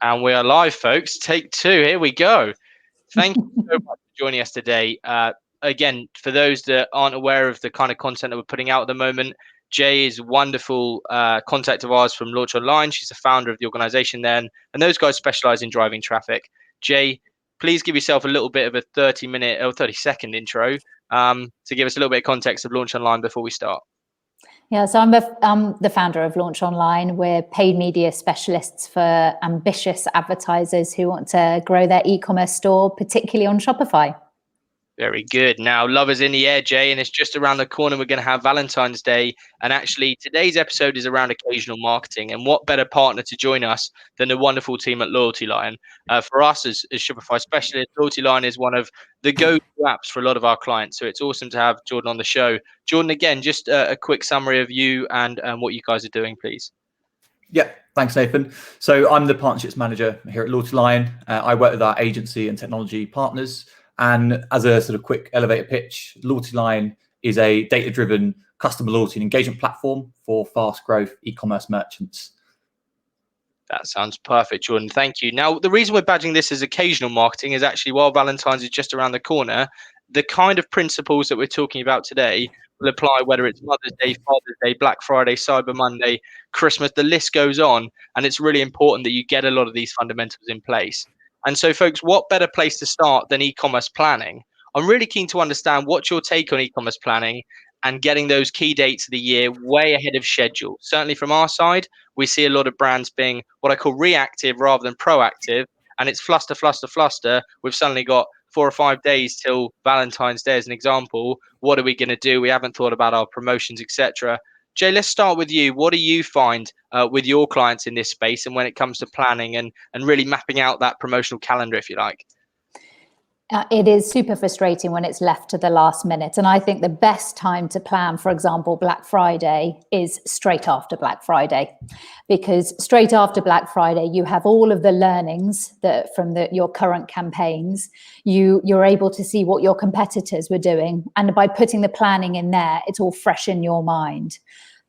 And we are live, folks. Take two. Here we go. Thank you so much for joining us today. Again, for those that aren't aware of the kind of content that we're putting out at the moment, Jay is a wonderful contact of ours from Launch Online. She's the founder of the organization then, and those guys specialize in driving traffic. Jay, please give yourself a little bit of a 30-minute or 30-second intro to give us a little bit of context of Launch Online before we start. Yeah, so I'm the founder of Launch Online. We're paid media specialists for ambitious advertisers who want to grow their e-commerce store, particularly on Shopify. Very good. Now, love is in the air, Jay, and it's just around the corner. We're going to have Valentine's Day. And actually, today's episode is around occasional marketing. And what better partner to join us than the wonderful team at Loyalty Line? For us as Shopify specialists, Loyalty Line is one of the go-to apps for a lot of our clients. So it's awesome to have Jordan on the show. Jordan, again, just a quick summary of you and what you guys are doing, please. Yeah, thanks, Nathan. So I'm the partnerships manager here at Loyalty Line. I work with our agency and technology partners. And as a sort of quick elevator pitch, Loyalty Line is a data-driven customer loyalty and engagement platform for fast growth e-commerce merchants. That sounds perfect, Jordan. Thank you. Now, the reason we're badging this as occasional marketing is actually while Valentine's is just around the corner, the kind of principles that we're talking about today will apply whether it's Mother's Day, Father's Day, Black Friday, Cyber Monday, Christmas, the list goes on. And it's really important that you get a lot of these fundamentals in place. And so, folks, what better place to start than e-commerce planning? I'm really keen to understand what's your take on e-commerce planning and getting those key dates of the year way ahead of schedule. Certainly from our side, we see a lot of brands being what I call reactive rather than proactive. And it's fluster, fluster, fluster. We've suddenly got 4 or 5 days till Valentine's Day as an example. What are we going to do? We haven't thought about our promotions, etc. Jay, let's start with you. What do you find with your clients in this space and when it comes to planning and really mapping out that promotional calendar, if you like? It is super frustrating when it's left to the last minute. And I think the best time to plan, for example, Black Friday is straight after Black Friday, because straight after Black Friday, you have all of the learnings that from your current campaigns. You're able to see what your competitors were doing. And by putting the planning in there, it's all fresh in your mind.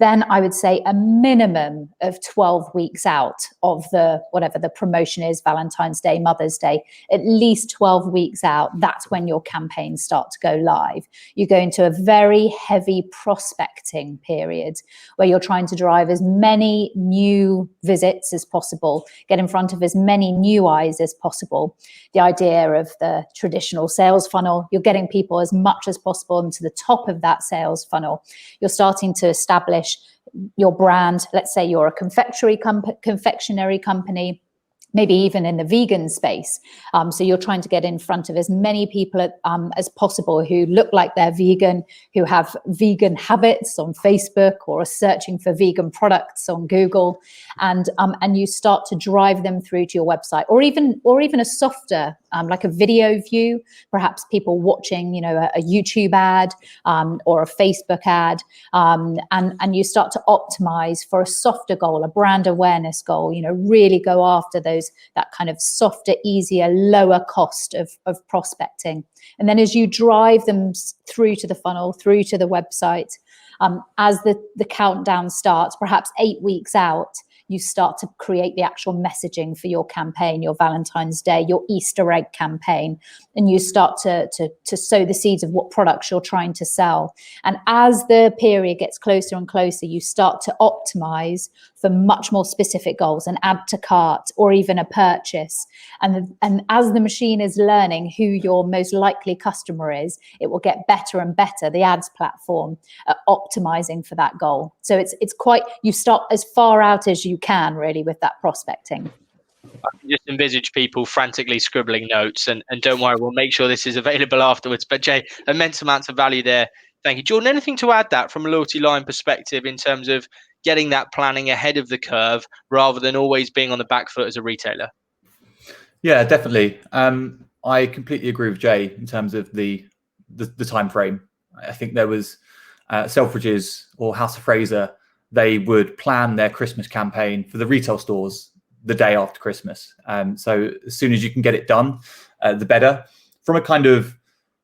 Then I would say a minimum of 12 weeks out of whatever the promotion is, Valentine's Day, Mother's Day, at least 12 weeks out, that's when your campaigns start to go live. You go into a very heavy prospecting period where you're trying to drive as many new visits as possible, get in front of as many new eyes as possible. The idea of the traditional sales funnel, you're getting people as much as possible into the top of that sales funnel. You're starting to establish your brand. Let's say you're a confectionery company, maybe even in the vegan space. So you're trying to get in front of as many people as possible who look like they're vegan, who have vegan habits on Facebook or are searching for vegan products on Google, and you start to drive them through to your website, or even a softer like a video view, perhaps people watching, a YouTube ad or a Facebook ad, and you start to optimize for a softer goal, a brand awareness goal. Really go after that kind of softer, easier, lower cost of prospecting. And then as you drive them through to the funnel, through to the website, as the countdown starts, perhaps 8 weeks out, you start to create the actual messaging for your campaign, your Valentine's Day, your Easter egg campaign, and you start to sow the seeds of what products you're trying to sell. And as the period gets closer and closer, you start to optimize for much more specific goals, an add to cart or even a purchase. And as the machine is learning who your most likely customer is, it will get better and better, the ads platform, at optimizing for that goal. So it's quite, you start as far out as you can really with that prospecting. I can just envisage people frantically scribbling notes, and don't worry, we'll make sure this is available afterwards. But Jay, immense amounts of value there. Thank you. Jordan, anything to add that from a Loyalty Line perspective in terms of getting that planning ahead of the curve rather than always being on the back foot as a retailer? Yeah, definitely. I completely agree with Jay in terms of the time frame. I think there was Selfridges or House of Fraser. They would plan their Christmas campaign for the retail stores the day after Christmas. So as soon as you can get it done, the better. From a kind of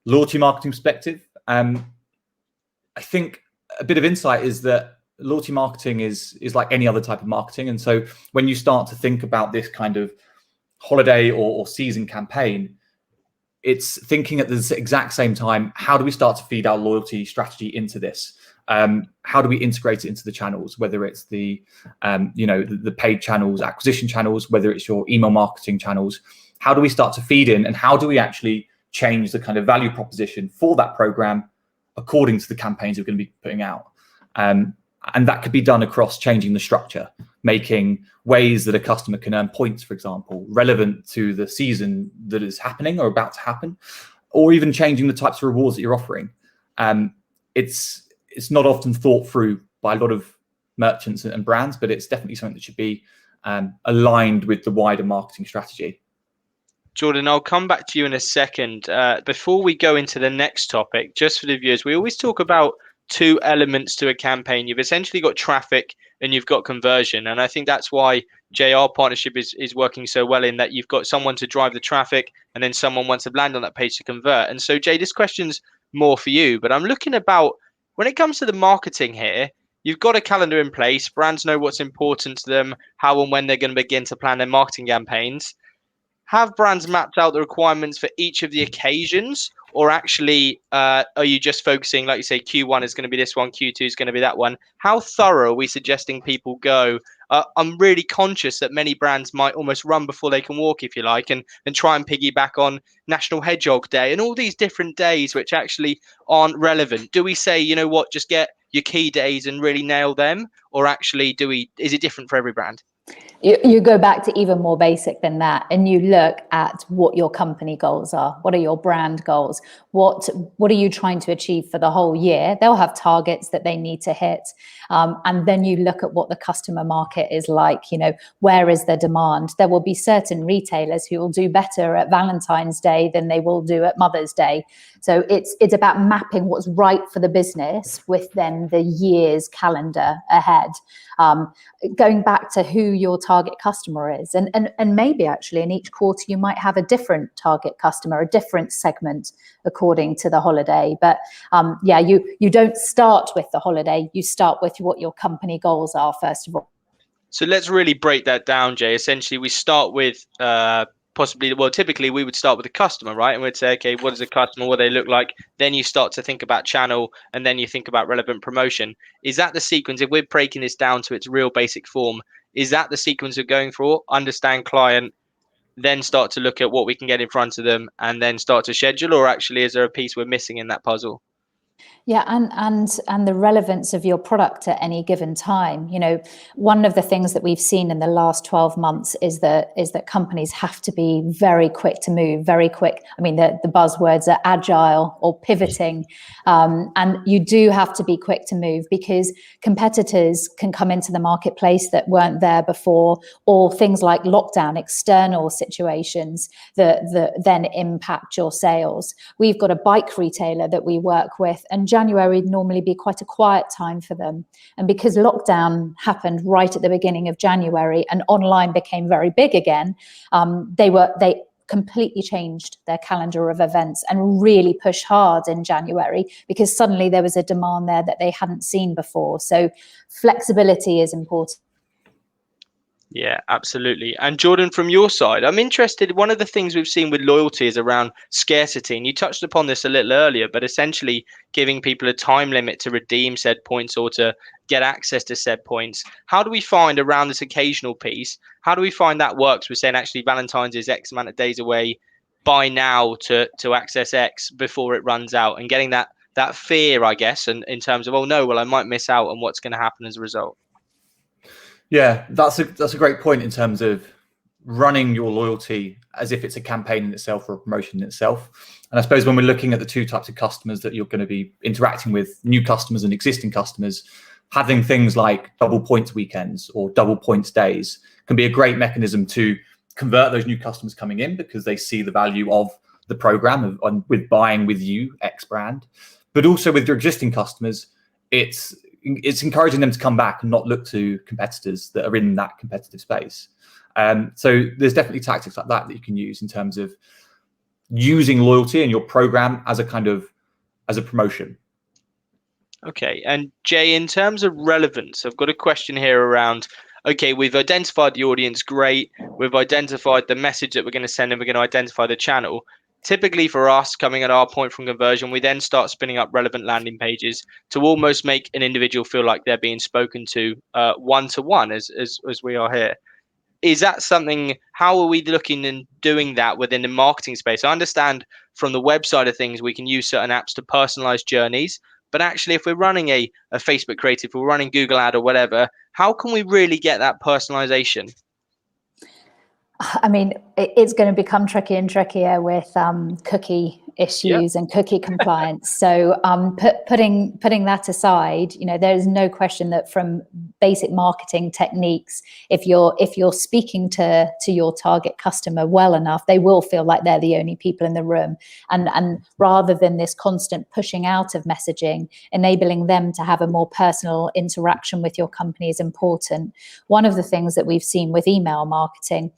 loyalty marketing perspective, I think a bit of insight is that loyalty marketing is like any other type of marketing. And so when you start to think about this kind of holiday or season campaign, it's thinking at the exact same time, how do we start to feed our loyalty strategy into this? How do we integrate it into the channels, whether it's the paid channels, acquisition channels, whether it's your email marketing channels? How do we start to feed in, and how do we actually change the kind of value proposition for that program according to the campaigns we're going to be putting out? And that could be done across changing the structure, making ways that a customer can earn points, for example, relevant to the season that is happening or about to happen, or even changing the types of rewards that you're offering. It's not often thought through by a lot of merchants and brands, but it's definitely something that should be aligned with the wider marketing strategy. Jordan, I'll come back to you in a second. Before we go into the next topic, just for the viewers, we always talk about two elements to a campaign. You've essentially got traffic and you've got conversion. And I think that's why JR partnership is working so well, in that you've got someone to drive the traffic and then someone wants to land on that page to convert. And so, Jay, this question's more for you, but I'm looking about when it comes to the marketing here. You've got a calendar in place. Brands know what's important to them, how and when they're going to begin to plan their marketing campaigns. Have brands mapped out the requirements for each of the occasions, or actually are you just focusing, like you say, Q1 is going to be this one, Q2 is going to be that one? How thorough are we suggesting people go? I'm really conscious that many brands might almost run before they can walk, if you like, and try and piggyback on National Hedgehog Day and all these different days which actually aren't relevant. Do we say, you know what, just get your key days and really nail them, or actually is it different for every brand? You go back to even more basic than that, and you look at what your company goals are. What are your brand goals? What are you trying to achieve for the whole year? They'll have targets that they need to hit. And then you look at what the customer market is like, where is the demand? There will be certain retailers who will do better at Valentine's Day than they will do at Mother's Day. So it's about mapping what's right for the business with then the year's calendar ahead. Going back to who your target customer is, and maybe actually in each quarter you might have a different target customer, a different segment according to the holiday. But you don't start with the holiday, you start with what your company goals are first of all. So let's really break that down, Jay. Essentially, we start with typically we would start with the customer, right? And we'd say, okay, what is a customer? What do they look like? Then you start to think about channel, and then you think about relevant promotion. Is that the sequence? If we're breaking this down to its real basic form, is that the sequence we're going for? Understand client, then start to look at what we can get in front of them, and then start to schedule? Or actually, is there a piece we're missing in that puzzle? Yeah, and the relevance of your product at any given time. One of the things that we've seen in the last 12 months is that companies have to be very quick to move, very quick. I mean, the buzzwords are agile or pivoting, and you do have to be quick to move, because competitors can come into the marketplace that weren't there before, or things like lockdown, external situations that then impact your sales. We've got a bike retailer that we work with, and January would normally be quite a quiet time for them. And because lockdown happened right at the beginning of January and online became very big again, they completely changed their calendar of events and really pushed hard in January, because suddenly there was a demand there that they hadn't seen before. So flexibility is important. Yeah, absolutely. And Jordan, from your side, I'm interested. One of the things we've seen with loyalty is around scarcity. And you touched upon this a little earlier, but essentially giving people a time limit to redeem said points or to get access to said points. How do we find around this occasional piece? How do we find that works? We're saying actually Valentine's is X amount of days away. Buy now to access X before it runs out, and getting that fear, I guess, and in terms of, oh no, well, I might miss out on what's going to happen as a result. Yeah, that's a great point in terms of running your loyalty as if it's a campaign in itself or a promotion in itself. And I suppose when we're looking at the two types of customers that you're going to be interacting with, new customers and existing customers, having things like double points weekends or double points days can be a great mechanism to convert those new customers coming in, because they see the value of the program with buying with you, X brand. But also with your existing customers, it's encouraging them to come back and not look to competitors that are in that competitive space. So there's definitely tactics like that you can use in terms of using loyalty and your program as a promotion. Okay. And Jay, in terms of relevance, I've got a question here around, okay, we've identified the audience, great. We've identified the message that we're going to send and we're going to identify the channel. Typically for us, coming at our point from conversion, we then start spinning up relevant landing pages to almost make an individual feel like they're being spoken to one-to-one as we are here. Is that something, how are we looking and doing that within the marketing space? I understand from the web side of things, we can use certain apps to personalize journeys. But actually, if we're running a Facebook creative, if we're running Google ad or whatever, how can we really get that personalization? I mean, it's going to become trickier and trickier with cookie issues and cookie compliance. So putting that aside, there is no question that from basic marketing techniques, if you're speaking to your target customer well enough, they will feel like they're the only people in the room. And rather than this constant pushing out of messaging, enabling them to have a more personal interaction with your company is important. One of the things that we've seen with email marketing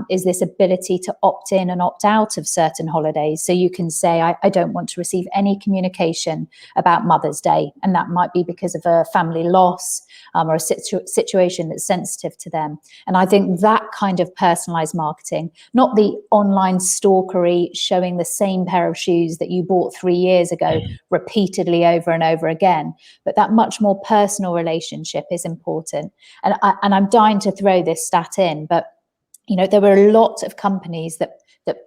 is this ability to opt in and opt out of certain holidays. So you can say, I don't want to receive any communication about Mother's Day. And that might be because of a family loss or a situation that's sensitive to them. And I think that kind of personalized marketing, not the online stalkery showing the same pair of shoes that you bought 3 years ago repeatedly over and over again, but that much more personal relationship is important. And I'm dying to throw this stat in, but there were a lot of companies that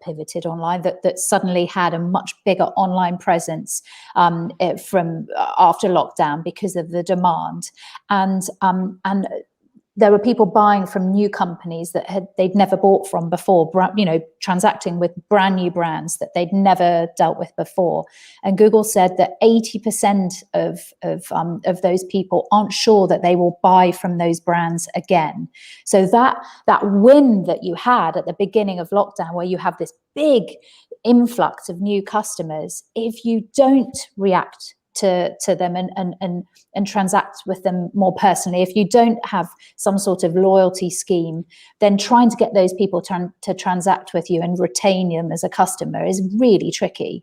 pivoted online, that suddenly had a much bigger online presence from after lockdown because of the demand, and there were people buying from new companies that they'd never bought from before, transacting with brand new brands that they'd never dealt with before. And Google said that 80% of those people aren't sure that they will buy from those brands again. So that win that you had at the beginning of lockdown, where you have this big influx of new customers, if you don't react to them and transact with them more personally, if you don't have some sort of loyalty scheme, then trying to get those people to transact with you and retain them as a customer is really tricky.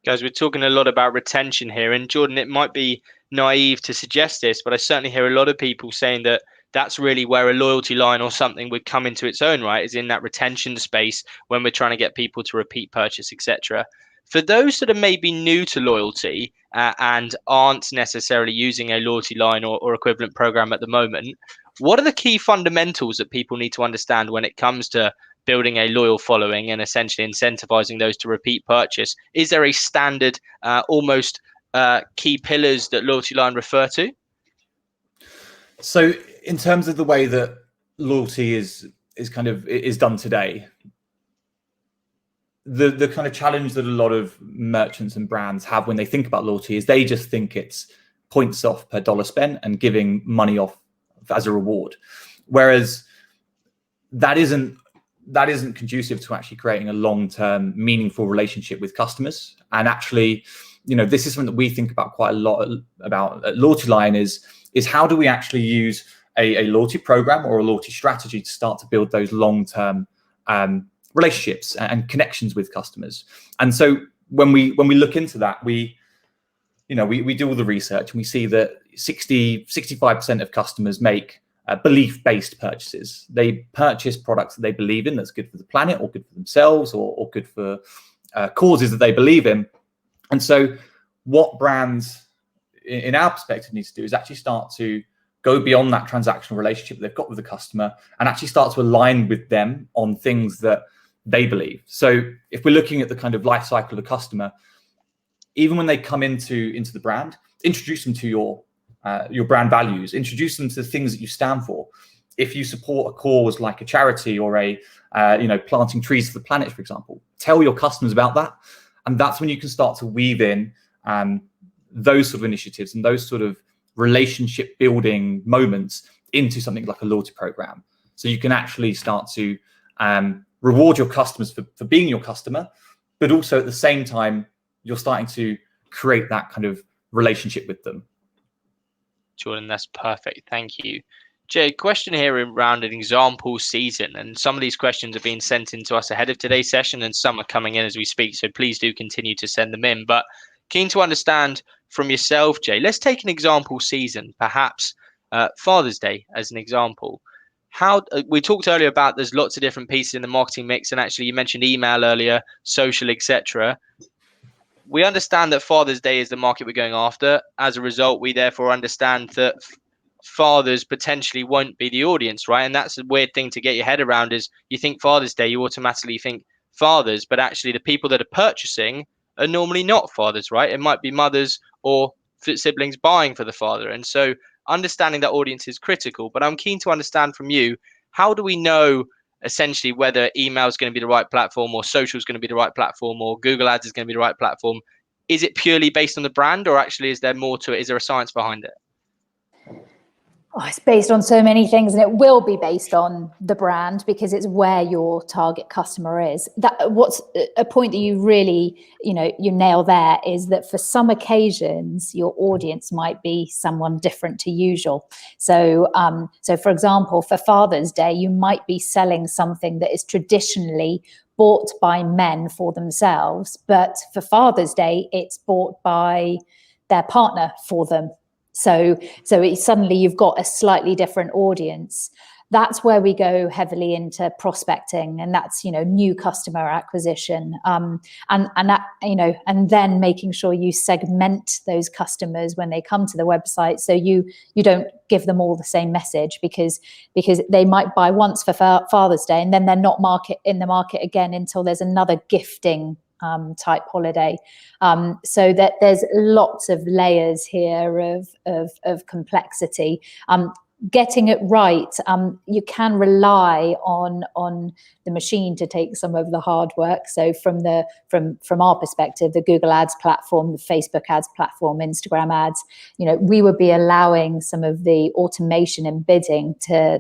Guys, we're talking a lot about retention here, and Jordan, it might be naive to suggest this, but I certainly hear a lot of people saying that that's really where a loyalty line or something would come into its own right, is in that retention space when we're trying to get people to repeat purchase, etc. For those that are maybe new to loyalty and aren't necessarily using a loyalty line or equivalent program at the moment, what are the key fundamentals that people need to understand when it comes to building a loyal following and essentially incentivizing those to repeat purchase? Is there a standard, almost key pillars that loyalty line refer to? So in terms of the way that loyalty is done today, the kind of challenge that a lot of merchants and brands have when they think about loyalty is they just think it's points off per dollar spent and giving money off as a reward, whereas that isn't conducive to actually creating a long-term meaningful relationship with customers. And actually, this is something that we think about quite a lot about at Loyalty Line is how do we actually use a loyalty program or a loyalty strategy to start to build those long-term relationships and connections with customers. And so when we look into that, we do all the research and we see that 65% of customers make belief-based purchases. They purchase products that they believe in, that's good for the planet or good for themselves or good for causes that they believe in. And so what brands, in our perspective, need to do is actually start to go beyond that transactional relationship they've got with the customer and actually start to align with them on things that they believe. So if we're looking at the kind of life cycle of the customer, even when they come into the brand, introduce them to your brand values, introduce them to the things that you stand for. If you support a cause like a charity or planting trees for the planet, for example, tell your customers about that. And that's when you can start to weave in those sort of initiatives and those sort of relationship building moments into something like a loyalty program. So you can actually start to reward your customers for being your customer, but also at the same time, you're starting to create that kind of relationship with them. Jordan, that's perfect. Thank you. Jay, question here around an example season, and some of these questions are being sent in to us ahead of today's session and some are coming in as we speak, so please do continue to send them in. But keen to understand from yourself, Jay, let's take an example season, perhaps Father's Day as an example. How we talked earlier about there's lots of different pieces in the marketing mix, and actually you mentioned email earlier, social, etc. We understand that Father's Day is the market we're going after. As a result, we therefore understand that fathers potentially won't be the audience, right? And that's a weird thing to get your head around, is you think Father's Day, you automatically think fathers, but actually the people that are purchasing are normally not fathers, right? It might be mothers or siblings buying for the father. And so understanding that audience is critical. But I'm keen to understand from you, how do we know essentially whether email is going to be the right platform, or social is going to be the right platform, or Google Ads is going to be the right platform? Is it purely based on the brand, or actually is there more to it? Is there a science behind it? Oh, it's based on so many things, and it will be based on the brand because it's where your target customer is. That what's a point that you really, you nail there, is that for some occasions your audience might be someone different to usual. So, so for example, for Father's Day, you might be selling something that is traditionally bought by men for themselves, but for Father's Day, it's bought by their partner for them. So suddenly you've got a slightly different audience. That's where we go heavily into prospecting, and that's new customer acquisition, and that and then making sure you segment those customers when they come to the website, so you don't give them all the same message, because they might buy once for Father's Day and then they're not in the market again until there's another gifting type holiday. So that there's lots of layers here of complexity. Getting it right, you can rely on the machine to take some of the hard work. So from our perspective, the Google Ads platform, the Facebook Ads platform, Instagram Ads, we would be allowing some of the automation and bidding to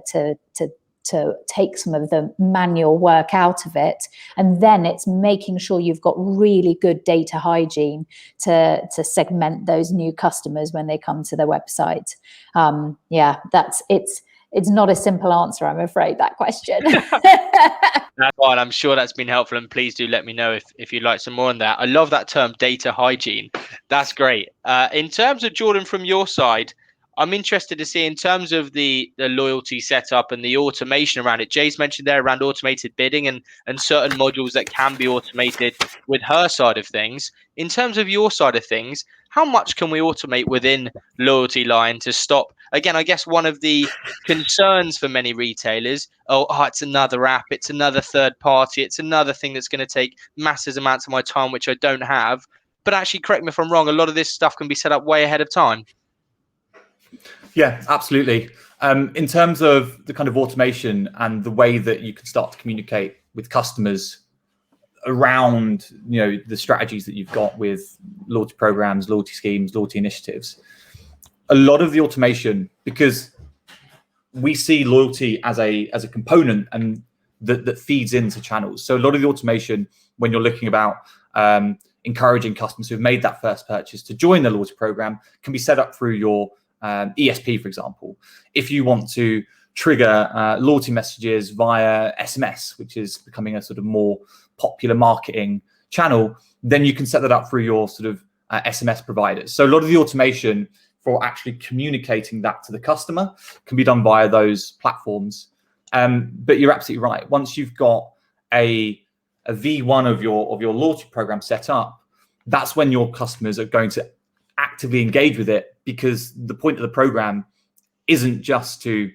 take some of the manual work out of it. And then it's making sure you've got really good data hygiene to segment those new customers when they come to the website. It's not a simple answer, I'm afraid, that question. That's fine. I'm sure that's been helpful, and please do let me know if you'd like some more on that. I love that term, data hygiene. That's great. In terms of, Jordan, from your side, I'm interested to see, in terms of the loyalty setup and the automation around it. Jay's mentioned there around automated bidding and certain modules that can be automated with her side of things. In terms of your side of things, how much can we automate within Loyalty Line to stop? Again, I guess one of the concerns for many retailers, it's another app, it's another third party, it's another thing that's going to take massive amounts of my time, which I don't have. But actually, correct me if I'm wrong, a lot of this stuff can be set up way ahead of time. Yeah, absolutely. In terms of the kind of automation and the way that you can start to communicate with customers around, the strategies that you've got with loyalty programs, loyalty schemes, loyalty initiatives, a lot of the automation, because we see loyalty as a component and that feeds into channels. So a lot of the automation, when you're looking about encouraging customers who've made that first purchase to join the loyalty program, can be set up through your ESP, for example. If you want to trigger loyalty messages via SMS, which is becoming a sort of more popular marketing channel, then you can set that up through your sort of SMS providers. So a lot of the automation for actually communicating that to the customer can be done via those platforms. But you're absolutely right. Once you've got a V1 of your loyalty program set up, that's when your customers are going to actively engage with it, because the point of the program isn't just to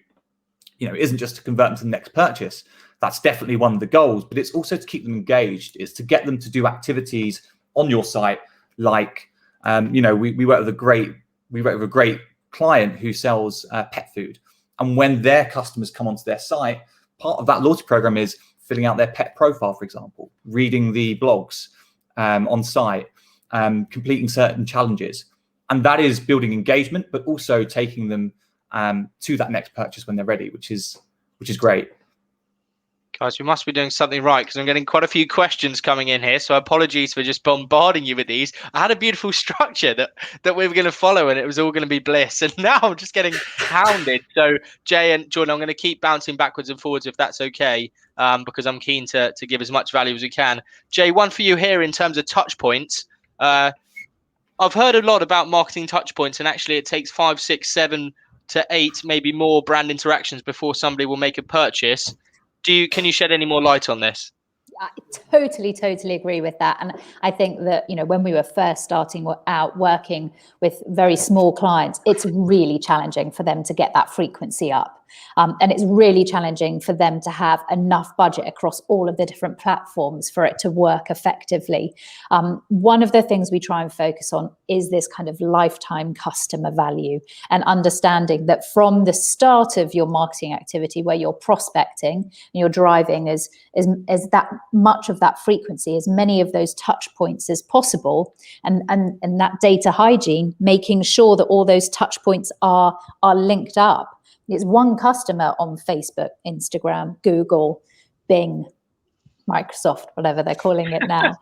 convert them to the next purchase. That's definitely one of the goals, but it's also to keep them engaged. It's to get them to do activities on your site, like we work with a great client who sells pet food, and when their customers come onto their site, part of that loyalty program is filling out their pet profile, for example, reading the blogs on site, completing certain challenges. And that is building engagement, but also taking them to that next purchase when they're ready, which is great. Guys, we must be doing something right, because I'm getting quite a few questions coming in here. So apologies for just bombarding you with these. I had a beautiful structure that we were going to follow, and it was all going to be bliss. And now I'm just getting hounded. So Jay and Jordan, I'm going to keep bouncing backwards and forwards, if that's okay, because I'm keen to give as much value as we can. Jay, one for you here in terms of touch points. I've heard a lot about marketing touch points, and actually it takes 5, 6, 7 to 8, maybe more brand interactions before somebody will make a purchase. Can you shed any more light on this? I totally agree with that. And I think that, when we were first starting out working with very small clients, it's really challenging for them to get that frequency up. And it's really challenging for them to have enough budget across all of the different platforms for it to work effectively. One of the things we try and focus on is this kind of lifetime customer value, and understanding that from the start of your marketing activity, where you're prospecting and you're driving as that much of that frequency, as many of those touch points as possible, and that data hygiene, making sure that all those touch points are linked up. It's one customer on Facebook, Instagram, Google, Bing, Microsoft, whatever they're calling it now.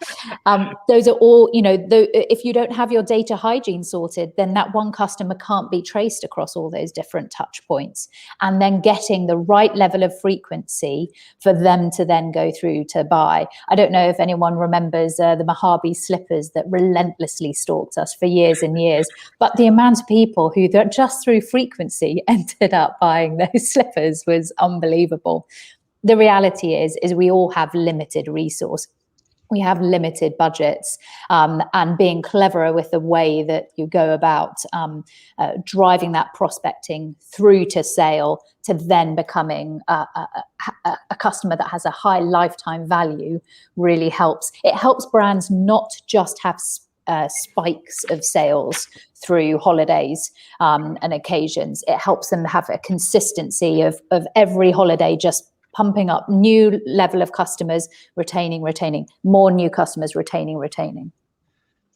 Those are all, if you don't have your data hygiene sorted, then that one customer can't be traced across all those different touch points. And then getting the right level of frequency for them to then go through to buy. I don't know if anyone remembers the Mojave slippers that relentlessly stalked us for years and years, but the amount of people who just through frequency ended up buying those slippers was unbelievable. The reality is we all have limited resource. We have limited budgets, and being cleverer with the way that you go about driving that prospecting through to sale, to then becoming a customer that has a high lifetime value, really helps. It helps brands not just have spikes of sales through holidays and occasions. It helps them have a consistency of every holiday just pumping up new level of customers, retaining, more new customers, retaining.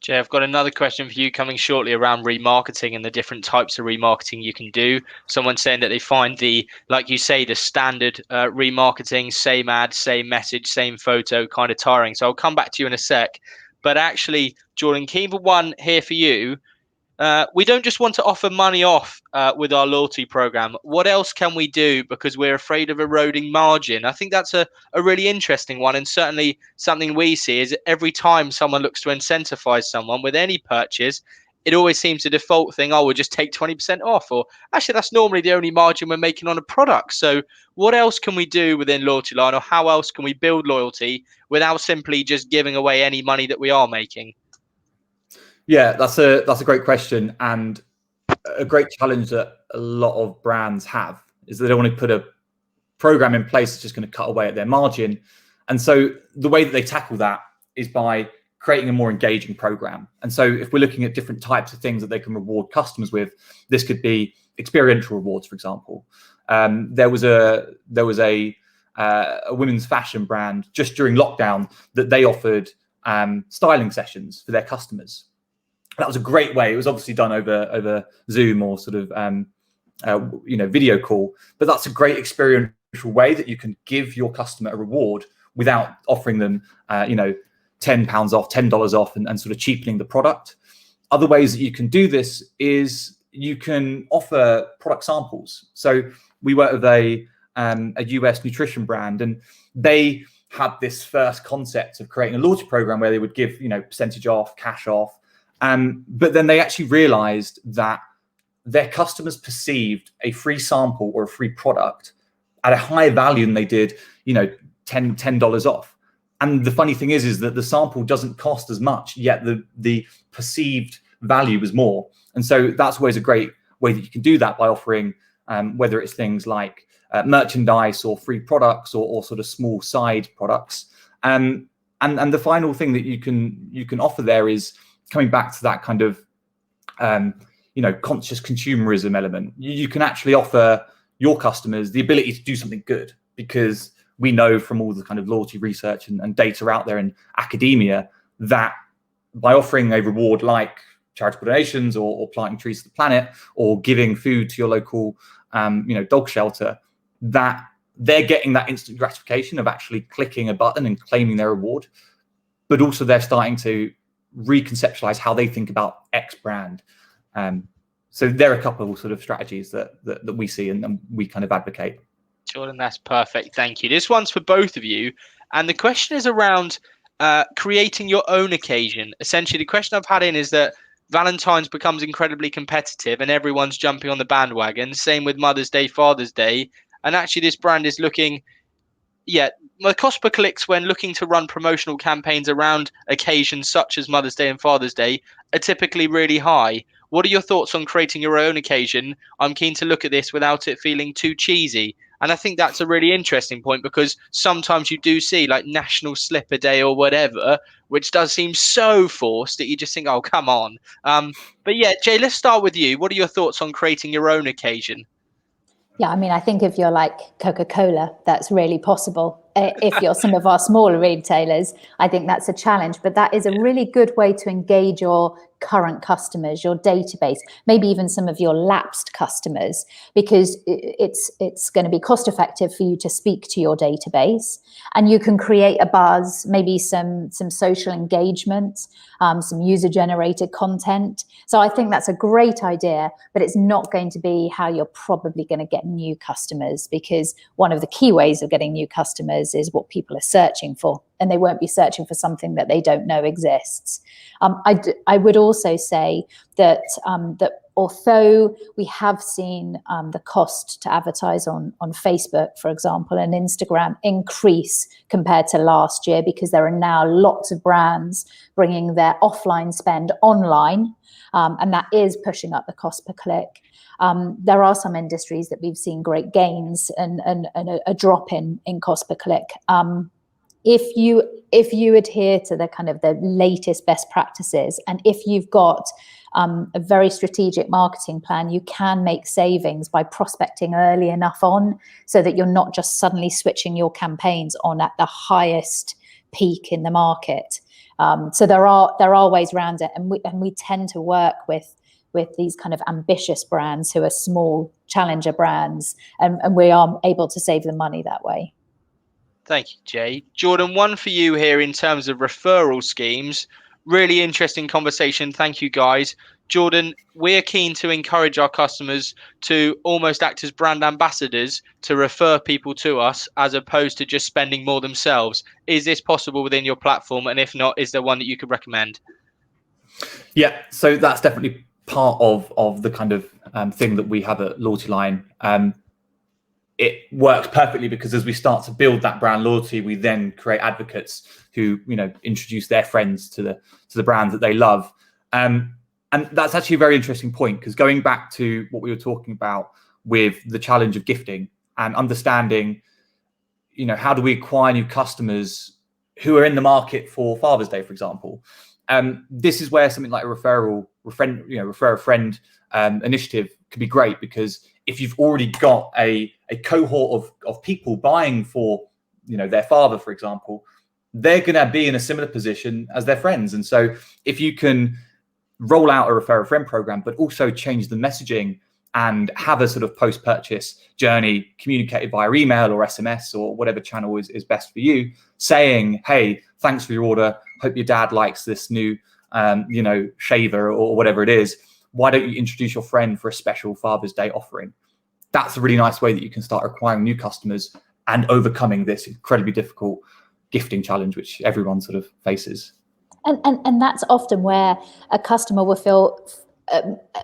Jay, I've got another question for you coming shortly around remarketing and the different types of remarketing you can do. Someone saying that they find like you say, the standard remarketing, same ad, same message, same photo, kind of tiring. So I'll come back to you in a sec. But actually, Jordan, key for one here for you. We don't just want to offer money off with our loyalty program. What else can we do, because we're afraid of eroding margin? I think that's a really interesting one, and certainly something we see is every time someone looks to incentivize someone with any purchase, it always seems to default thing, we'll just take 20% off, or actually that's normally the only margin we're making on a product. So what else can we do within Loyalty Line, or how else can we build loyalty without simply just giving away any money that we are making? Yeah, that's a great question, and a great challenge that a lot of brands have is they don't want to put a program in place that's just going to cut away at their margin. And so the way that they tackle that is by creating a more engaging program. And so if we're looking at different types of things that they can reward customers with, this could be experiential rewards, for example. There was a women's fashion brand just during lockdown that they offered styling sessions for their customers. That was a great way. It was obviously done over Zoom or sort of video call, but that's a great experiential way that you can give your customer a reward without offering them £10 off, $10 off, and sort of cheapening the product. Other ways that you can do this is you can offer product samples. So we work with a US nutrition brand, and they had this first concept of creating a loyalty program where they would give percentage off, cash off. But then they actually realized that their customers perceived a free sample or a free product at a higher value than they did, $10 off. And the funny thing is that the sample doesn't cost as much, yet the perceived value was more. And so that's always a great way that you can do that, by offering whether it's things like merchandise or free products or sort of small side products. And the final thing that you can offer there is coming back to that kind of conscious consumerism element. You can actually offer your customers the ability to do something good, because we know from all the kind of loyalty research and data out there in academia that by offering a reward like charitable donations or planting trees to the planet or giving food to your local dog shelter, that they're getting that instant gratification of actually clicking a button and claiming their reward, but also they're starting to reconceptualize how they think about X brand. So there are a couple of sort of strategies that we see and we kind of advocate. Jordan, that's perfect. Thank you. This one's for both of you. And the question is around creating your own occasion. Essentially, the question I've had in is that Valentine's becomes incredibly competitive and everyone's jumping on the bandwagon. Same with Mother's Day, Father's Day. And actually this brand is looking, yeah, the cost per clicks when looking to run promotional campaigns around occasions such as Mother's Day and Father's Day are typically really high. What are your thoughts on creating your own occasion? I'm keen to look at this without it feeling too cheesy. And I think that's a really interesting point, because sometimes you do see like National Slipper Day or whatever, which does seem so forced that you just think, oh, come on. But yeah, Jay, let's start with you. What are your thoughts on creating your own occasion? Yeah, I mean, I think if you're like Coca-Cola, that's really possible. If you're some of our smaller retailers, I think that's a challenge. But that is a really good way to engage your current customers, your database, maybe even some of your lapsed customers, because it's going to be cost effective for you to speak to your database, and you can create a buzz, maybe some social engagement, some user generated content. So I think that's a great idea, but it's not going to be how you're probably going to get new customers, because one of the key ways of getting new customers is what people are searching for, and they won't be searching for something that they don't know exists. I would also say that although we have seen the cost to advertise on Facebook, for example, and Instagram increase compared to last year, because there are now lots of brands bringing their offline spend online, and that is pushing up the cost per click. There are some industries that we've seen great gains and a drop in cost per click. If you adhere to the kind of the latest best practices, and if you've got a very strategic marketing plan, you can make savings by prospecting early enough on, so that you're not just suddenly switching your campaigns on at the highest peak in the market. So there are ways around it, and we tend to work with these kind of ambitious brands who are small challenger brands, and we are able to save them money that way. Thank you, Jay. Jordan, one for you here in terms of referral schemes. Really interesting conversation. Thank you, guys. Jordan, we're keen to encourage our customers to almost act as brand ambassadors to refer people to us, as opposed to just spending more themselves. Is this possible within your platform? And if not, is there one that you could recommend? Yeah, so that's definitely part of the kind of thing that we have at Loyalty Line. It works perfectly, because as we start to build that brand loyalty, we then create advocates who, introduce their friends to the brands that they love. And that's actually a very interesting point, because going back to what we were talking about with the challenge of gifting and understanding, how do we acquire new customers who are in the market for Father's Day, for example. This is where something like a refer a friend initiative could be great, because if you've already got a cohort of people buying for their father, for example, they're going to be in a similar position as their friends. And so if you can roll out a refer a friend program, but also change the messaging and have a sort of post-purchase journey communicated via email or SMS or whatever channel is best for you, saying, hey, thanks for your order, hope your dad likes this new shaver or whatever it is, why don't you introduce your friend for a special Father's Day offering? That's a really nice way that you can start acquiring new customers and overcoming this incredibly difficult gifting challenge which everyone sort of faces. And that's often where a customer will feel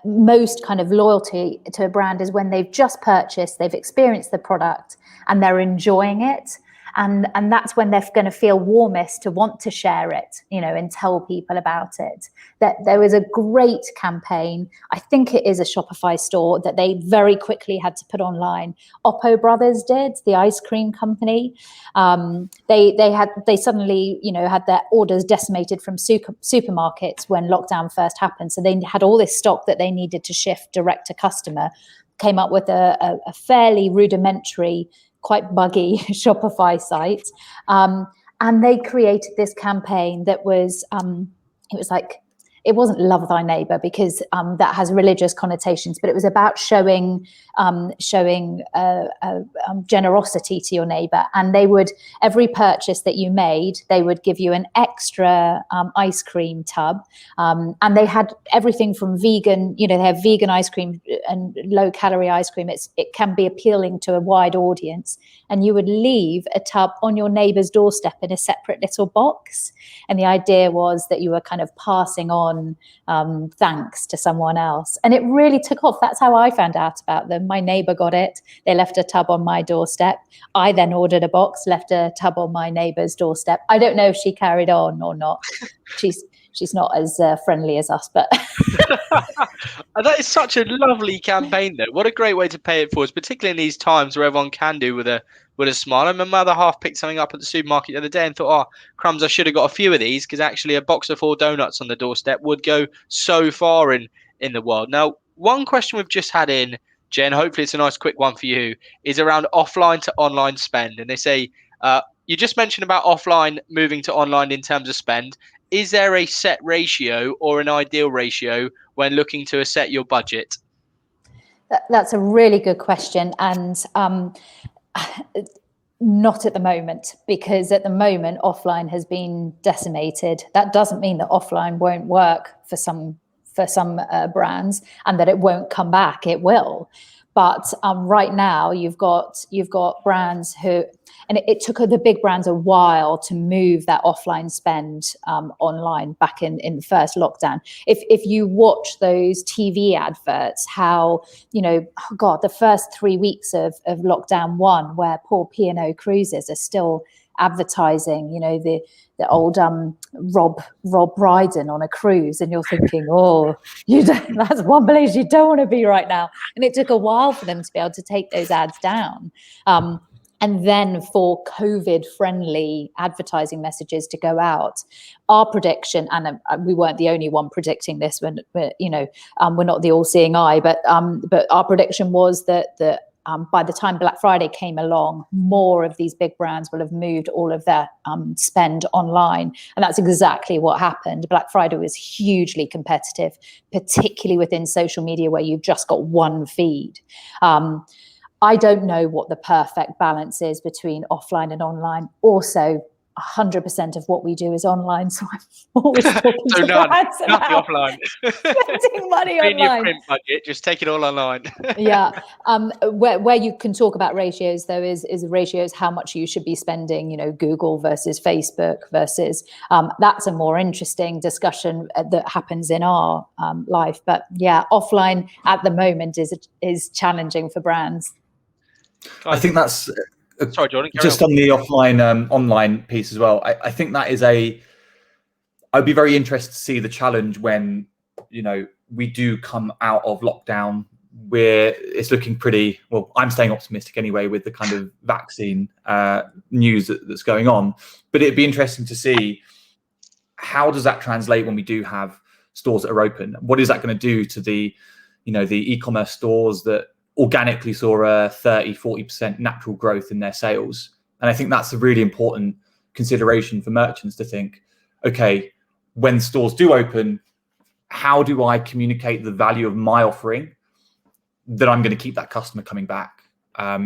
most kind of loyalty to a brand, is when they've just purchased, they've experienced the product and they're enjoying it. And that's when they're going to feel warmest to want to share it, and tell people about it. That there was a great campaign. I think it is a Shopify store that they very quickly had to put online. Oppo Brothers did, the ice cream company. They suddenly, had their orders decimated from supermarkets when lockdown first happened. So they had all this stock that they needed to shift direct to customer. Came up with a fairly rudimentary, quite buggy Shopify site, and they created this campaign that was it wasn't love thy neighbor, because that has religious connotations, but it was about showing generosity to your neighbor. And they would, every purchase that you made, they would give you an extra ice cream tub, and they had everything from vegan, they have vegan ice cream and low calorie ice cream. It can be appealing to a wide audience, and you would leave a tub on your neighbor's doorstep in a separate little box. And the idea was that you were kind of passing on on thanks to someone else. And it really took off. That's how I found out about them. My neighbor got it. They left a tub on my doorstep. I then ordered a box, left a tub on my neighbor's doorstep. I don't know if she carried on or not. She's not as friendly as us, but that is such a lovely campaign, though. What a great way to pay it forward, particularly in these times where everyone can do with a smile. And my mother half picked something up at the supermarket the other day and thought, oh, crumbs, I should have got a few of these, because actually a box of 4 donuts on the doorstep would go so far in the world. Now, one question we've just had in, Jen, hopefully it's a nice quick one for you, is around offline to online spend. And they say, you just mentioned about offline moving to online in terms of spend. Is there a set ratio or an ideal ratio when looking to set your budget? That's a really good question. And not at the moment, because at the moment offline has been decimated. That doesn't mean that offline won't work for some brands and that it won't come back. It will. But right now you've got brands who, and it took the big brands a while to move that offline spend online back in the first lockdown. If you watch those TV adverts, how, oh God, the first 3 weeks of lockdown 1, where poor P&O Cruises are still advertising, the old Rob Brydon on a cruise, and you're thinking, oh, that's one place you don't want to be right now. And it took a while for them to be able to take those ads down. And then for COVID-friendly advertising messages to go out, our prediction, and we weren't the only one predicting this, when we're not the all-seeing eye, but our prediction was that by the time Black Friday came along, more of these big brands will have moved all of their spend online. And that's exactly what happened. Black Friday was hugely competitive, particularly within social media, where you've just got one feed. I don't know what the perfect balance is between offline and online. Also, 100% of what we do is online, so I'm always talking to brands about offline. spending money online. In your print budget, just take it all online. Yeah, where you can talk about ratios, though, is ratios how much you should be spending. Google versus Facebook versus. That's a more interesting discussion that happens in our life. But yeah, offline at the moment is challenging for brands. I think that's sorry, Jordan. Just on the offline online piece as well. I think that is I'd be very interested to see the challenge when we do come out of lockdown, where it's looking pretty well. I'm staying optimistic anyway with the kind of vaccine news that's going on. But it'd be interesting to see how does that translate when we do have stores that are open. What is that going to do to the the e-commerce stores that organically saw a 30-40% natural growth in their sales? And I think that's a really important consideration for merchants to think, okay, when stores do open, how do I communicate the value of my offering that I'm going to keep that customer coming back? I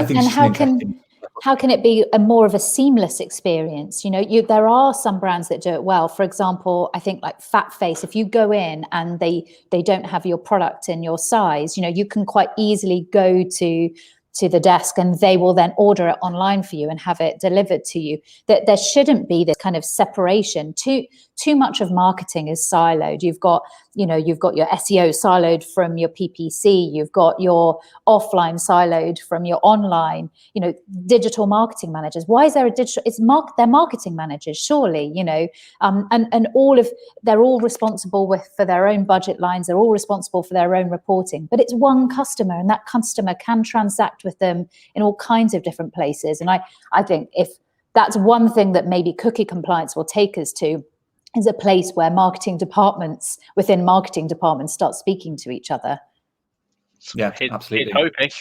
think and how can it be more of a seamless experience? There are some brands that do it well. For example, I think like Fat Face, if you go in and they don't have your product in your size, you can quite easily go to the desk and they will then order it online for you and have it delivered to you. That there shouldn't be this kind of separation. Too much of marketing is siloed. You've got your SEO siloed from your PPC. You've got your offline siloed from your online. Digital marketing managers. Why is there a digital? They're marketing managers, surely. And they're all responsible for their own budget lines. They're all responsible for their own reporting. But it's one customer, and that customer can transact with them in all kinds of different places. And I think if that's one thing that maybe cookie compliance will take us to, is a place where marketing departments within marketing departments start speaking to each other. Yeah, absolutely. Hoping.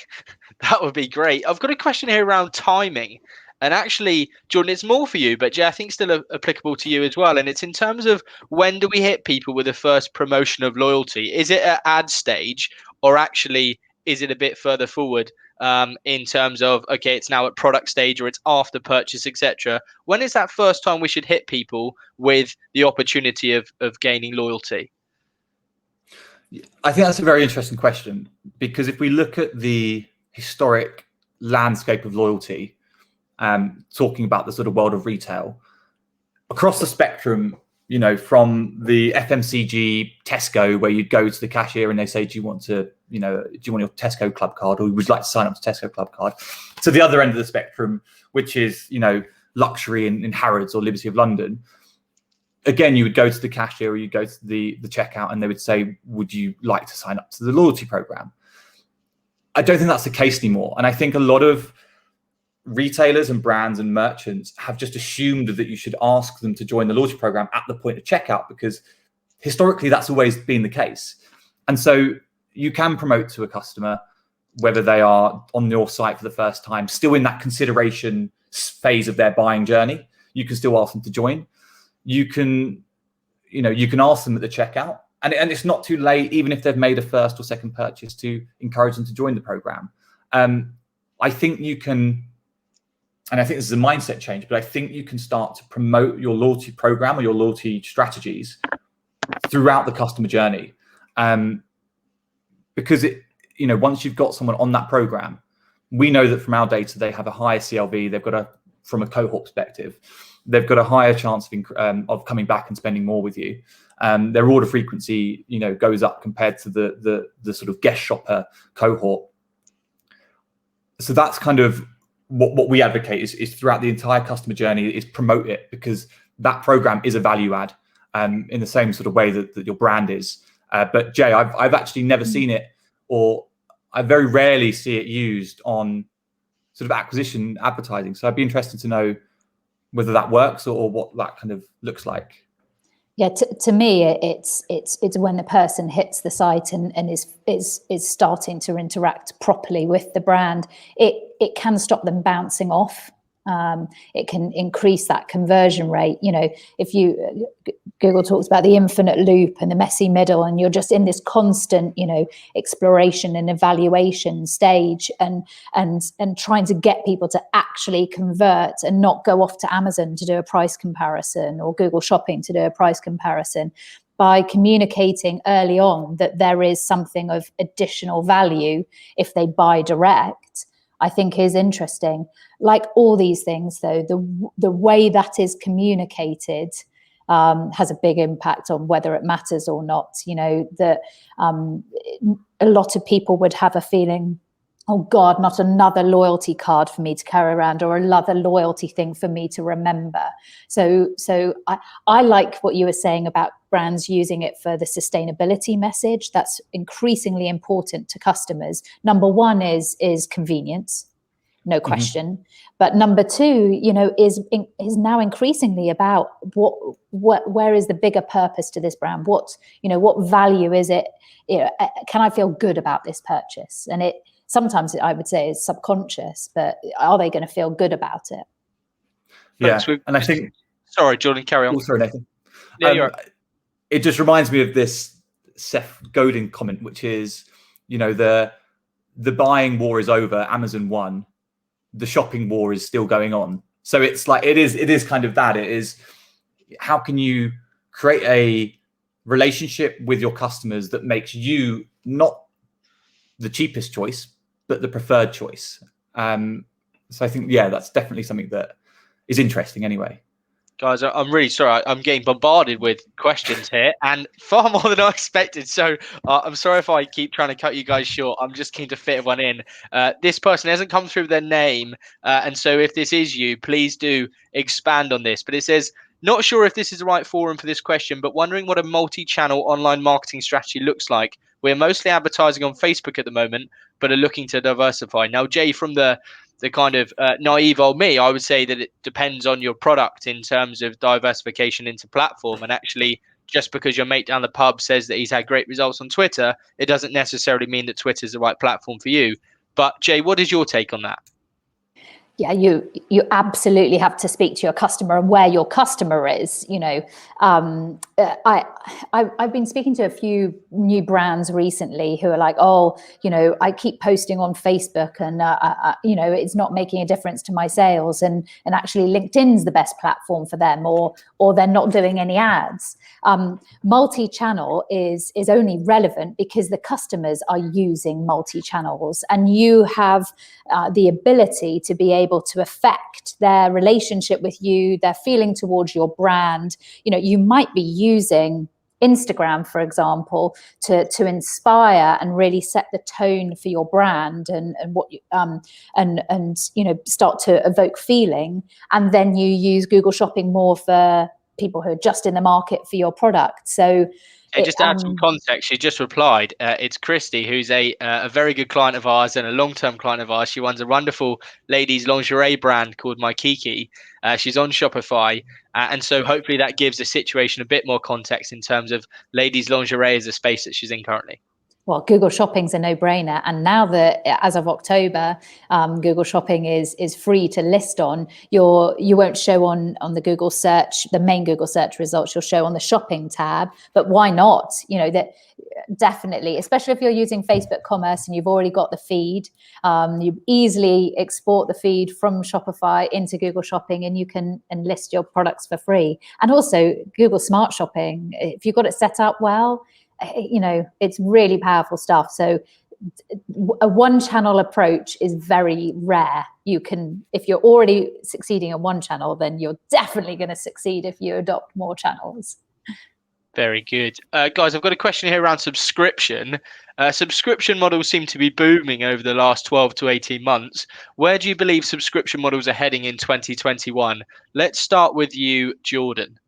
That would be great. I've got a question here around timing. And actually, Jordan, it's more for you, but Jay, I think still applicable to you as well. And it's in terms of, when do we hit people with the first promotion of loyalty? Is it at ad stage, or actually is it a bit further forward in terms of, okay, it's now at product stage, or it's after purchase, etc.? When is that first time we should hit people with the opportunity of gaining loyalty? I think that's a very interesting question, because if we look at the historic landscape of loyalty, talking about the sort of world of retail, across the spectrum, you know, from the FMCG Tesco, where you'd go to the cashier and they say, do you want your Tesco Club card, or would you like to sign up to Tesco Club card, to the other end of the spectrum, which is, you know, luxury in Harrods or Liberty of London. Again, you would go to the cashier or you go to the checkout and they would say, would you like to sign up to the loyalty program? I don't think that's the case anymore. And I think a lot of retailers and brands and merchants have just assumed that you should ask them to join the loyalty program at the point of checkout, because historically that's always been the case. And so you can promote to a customer, whether they are on your site for the first time, still in that consideration phase of their buying journey, you can still ask them to join. You can ask them at the checkout, and it's not too late, even if they've made a first or second purchase, to encourage them to join the program. I think you can, and I think this is a mindset change, but I think you can start to promote your loyalty program or your loyalty strategies throughout the customer journey. Because once you've got someone on that program, we know that from our data, they have a higher CLV. They've got from a cohort perspective, they've got a higher chance of coming back and spending more with you. Their order frequency, goes up compared to the sort of guest shopper cohort. So that's kind of what we advocate is throughout the entire customer journey is promote it, because that program is a value add in the same sort of way that your brand is. But Jay, I've actually never seen it, or I very rarely see it used on sort of acquisition advertising. So I'd be interested to know whether that works or what that kind of looks like. Yeah, to me, it's when the person hits the site and is starting to interact properly with the brand. It can stop them bouncing off. It can increase that conversion rate. If Google talks about the infinite loop and the messy middle, and you're just in this constant, exploration and evaluation stage, and trying to get people to actually convert and not go off to Amazon to do a price comparison or Google Shopping to do a price comparison. By communicating early on that there is something of additional value if they buy direct, I think is interesting. Like all these things, though, the way that is communicated has a big impact on whether it matters or not. That a lot of people would have a feeling, oh God, not another loyalty card for me to carry around, or another loyalty thing for me to remember. So I like what you were saying about brands using it for the sustainability message. That's increasingly important to customers. Number one is convenience, no question. Mm-hmm. But number two, is now increasingly about where is the bigger purpose to this brand? What value is it? Can I feel good about this purchase? And sometimes I would say is subconscious, but are they going to feel good about it? Yeah, and I think. Sorry, Jordan, carry on. Oh, sorry, Nathan. Yeah, you're right. It just reminds me of this Seth Godin comment, which is, the buying war is over, Amazon won, the shopping war is still going on. So it's like it is kind of that. It is, how can you create a relationship with your customers that makes you not the cheapest choice, but the preferred choice. So I think, that's definitely something that is interesting anyway. Guys, I'm really sorry. I'm getting bombarded with questions here, and far more than I expected. So I'm sorry if I keep trying to cut you guys short. I'm just keen to fit one in. This person hasn't come through their name, and so if this is you, please do expand on this. But it says, not sure if this is the right forum for this question, but wondering what a multi-channel online marketing strategy looks like. We're mostly advertising on Facebook at the moment, but are looking to diversify. Now, Jay, from the kind of naive old me, I would say that it depends on your product in terms of diversification into platform. And actually, just because your mate down the pub says that he's had great results on Twitter, it doesn't necessarily mean that Twitter is the right platform for you. But Jay, what is your take on that? Yeah, you absolutely have to speak to your customer and where your customer is. I've been speaking to a few new brands recently who are like, I keep posting on Facebook and it's not making a difference to my sales, and actually LinkedIn's the best platform for them, or they're not doing any ads. Multi-channel is only relevant because the customers are using multi-channels, and you have the ability to be able to affect their relationship with you, their feeling towards your brand. You might be using Instagram, for example, to inspire and really set the tone for your brand and what you start to evoke feeling, and then you use Google Shopping more for people who are just in the market for your product. So just to add some context, she just replied. It's Christy, who's a very good client of ours and a long-term client of ours. She runs a wonderful ladies lingerie brand called My Kiki. She's on Shopify, and so hopefully that gives the situation a bit more context in terms of ladies lingerie as a space that she's in currently. Well, Google Shopping's a no-brainer, and now that as of October, Google Shopping is free to list on. You won't show on the Google search, the main Google search results. You'll show on the shopping tab. But why not? That definitely, especially if you're using Facebook Commerce and you've already got the feed, you easily export the feed from Shopify into Google Shopping, and you can list your products for free. And also Google Smart Shopping, if you've got it set up well, it's really powerful stuff. So a one channel approach is very rare. If you're already succeeding in one channel, then you're definitely going to succeed if you adopt more channels. Very good. Guys, I've got a question here around subscription. Subscription models seem to be booming over the last 12 to 18 months. Where do you believe subscription models are heading in 2021? Let's start with you, Jordan.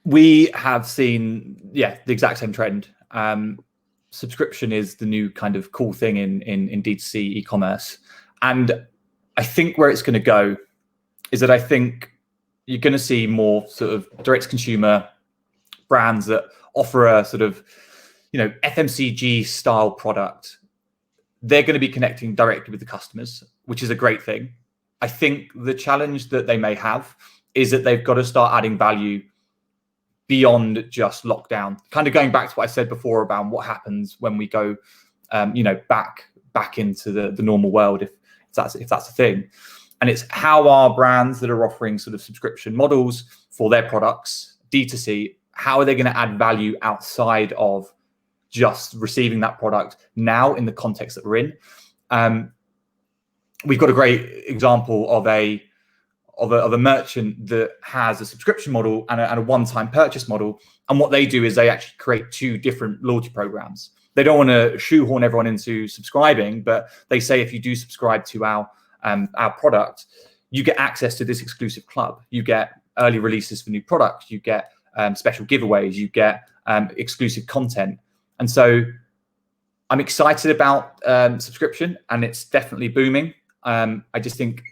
We have seen, the exact same trend. Subscription is the new kind of cool thing in D2C e-commerce. And I think where it's going to go is that I think you're going to see more sort of direct to consumer brands that offer a sort of, FMCG style product. They're going to be connecting directly with the customers, which is a great thing. I think the challenge that they may have is that they've got to start adding value beyond just lockdown. Kind of going back to what I said before about what happens when we go, back into the normal world, if that's a thing. And it's how our brands that are offering sort of subscription models for their products, D2C, how are they going to add value outside of just receiving that product now in the context that we're in? We've got a great example of a merchant that has a subscription model and a one-time purchase model. And what they do is they actually create two different loyalty programs. They don't want to shoehorn everyone into subscribing, but they say if you do subscribe to our product, you get access to this exclusive club. You get early releases for new products. You get special giveaways. You get exclusive content. And so I'm excited about subscription, and it's definitely booming. I just think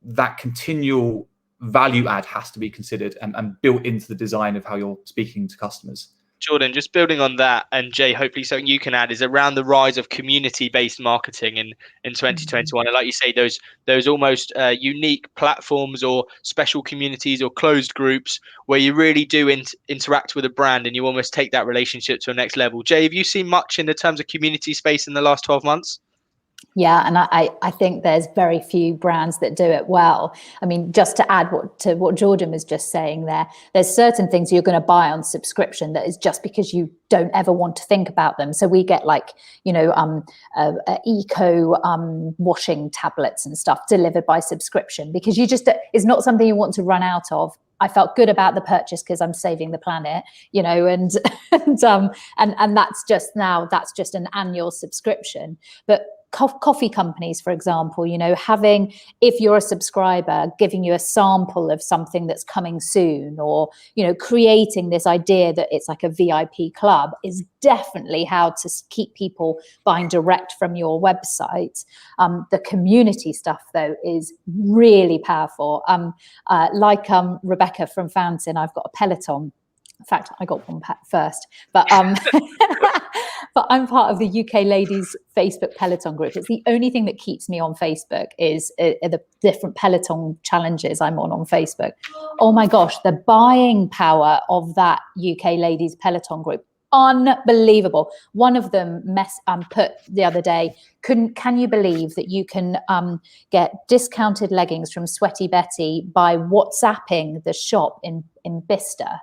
that continual value add has to be considered and built into the design of how you're speaking to customers. Jordan, just building on that, and Jay, hopefully something you can add is around the rise of community-based marketing in 2021. And like you say, those almost unique platforms or special communities or closed groups where you really do interact with a brand and you almost take that relationship to a next level. Jay, have you seen much in the terms of community space in the last 12 months? Yeah, and I think there's very few brands that do it well. I mean, just to add to what Jordan was just saying there's certain things you're going to buy on subscription that is just because you don't ever want to think about them. So we get eco washing tablets and stuff delivered by subscription because it's not something you want to run out of. I felt good about the purchase because I'm saving the planet, and that's just an annual subscription. But coffee companies, for example, if you're a subscriber, giving you a sample of something that's coming soon, or creating this idea that it's like a VIP club is definitely how to keep people buying direct from your website. The community stuff though is really powerful. Rebecca from Fountain, I've got a Peloton. In fact, I got one first, but but I'm part of the UK Ladies Facebook Peloton group. It's the only thing that keeps me on Facebook is the different Peloton challenges I'm on Facebook. Oh my gosh, the buying power of that UK Ladies Peloton group, unbelievable. One of them put the other day, can you believe that you can get discounted leggings from Sweaty Betty by WhatsApping the shop in Bicester?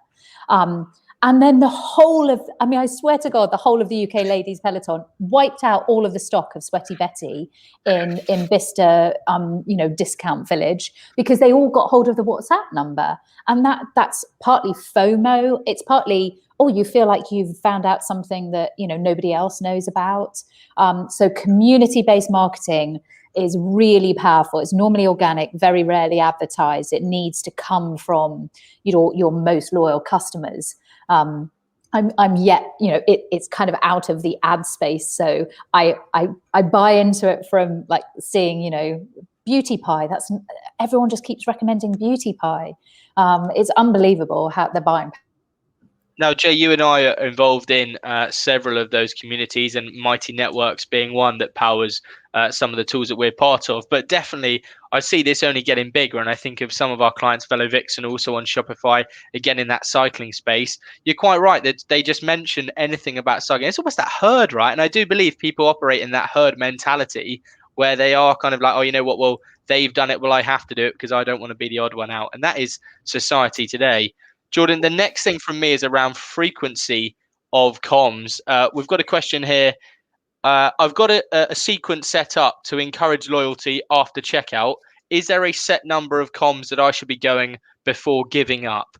And then the whole of, I mean, I swear to God, the whole of the UK ladies peloton wiped out all of the stock of Sweaty Betty in Bicester, discount village, because they all got hold of the WhatsApp number. And that's partly FOMO. It's partly, you feel like you've found out something that, nobody else knows about. So community-based marketing is really powerful. It's normally organic, very rarely advertised. It needs to come from your most loyal customers. I'm yet, it's kind of out of the ad space. So I buy into it from like seeing, Beauty Pie. Everyone just keeps recommending Beauty Pie. It's unbelievable how they're buying. Now, Jay, you and I are involved in several of those communities, and Mighty Networks being one that powers some of the tools that we're part of. But definitely, I see this only getting bigger. And I think of some of our clients, fellow Vixen, also on Shopify, again, in that cycling space. You're quite right that they just mention anything about cycling. It's almost that herd, right? And I do believe people operate in that herd mentality where they are kind of like, oh, you know what? Well, they've done it. Well, I have to do it because I don't want to be the odd one out. And that is society today. Jordan, the next thing from me is around frequency of comms. We've got a question here. I've got a sequence set up to encourage loyalty after checkout. Is there a set number of comms that I should be going before giving up?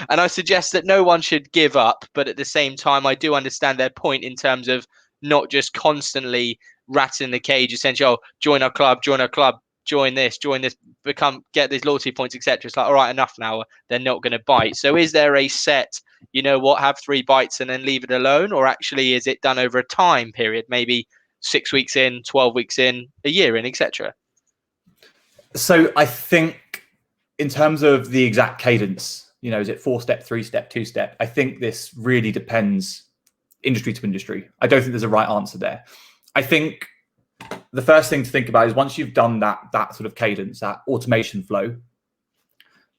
And I suggest that no one should give up, but at the same time, I do understand their point in terms of not just constantly ratting the cage, essentially, join our club, join this, get these loyalty points, etc. It's like, all right, enough now. They're not going to bite. So is there a set, have 3 bites and then leave it alone? Or actually, is it done over a time period, maybe 6 weeks in, 12 weeks in, a year in, etc.? So I think in terms of the exact cadence, is it 4-step, 3-step, 2-step? I think this really depends industry to industry. I don't think there's a right answer there. I think the first thing to think about is once you've done that sort of cadence, that automation flow,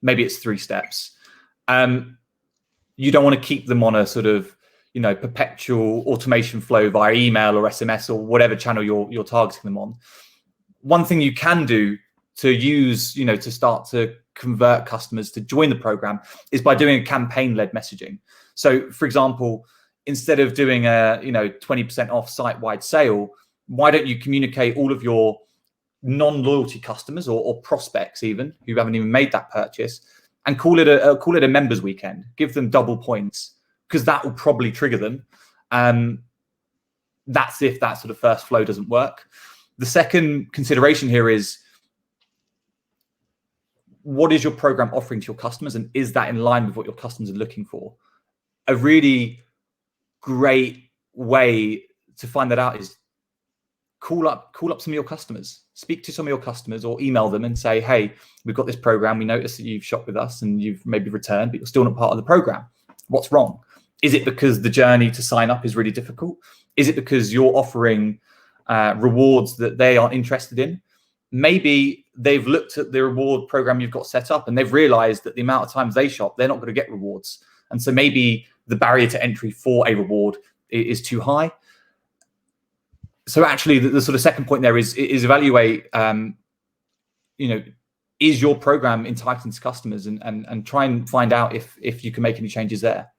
maybe it's 3 steps. You don't want to keep them on a sort of, perpetual automation flow via email or SMS or whatever channel you're targeting them on. One thing you can do to use, to start to convert customers to join the program is by doing a campaign-led messaging. So, for example, instead of doing a 20% off site-wide sale, why don't you communicate all of your non-loyalty customers or prospects even who haven't even made that purchase and call it a members weekend? Give them double points because that will probably trigger them. That's if that sort of first flow doesn't work. The second consideration here is, what is your program offering to your customers, and is that in line with what your customers are looking for? A really great way to find that out is call up some of your customers, speak to some of your customers, or email them and say, hey, we've got this program. We noticed that you've shopped with us and you've maybe returned, but you're still not part of the program. What's wrong? Is it because the journey to sign up is really difficult? Is it because you're offering rewards that they aren't interested in? Maybe they've looked at the reward program you've got set up and they've realized that the amount of times they shop, they're not going to get rewards. And so maybe the barrier to entry for a reward is too high. So actually, the sort of second point there is evaluate, is your program enticing to customers, and try and find out if you can make any changes there.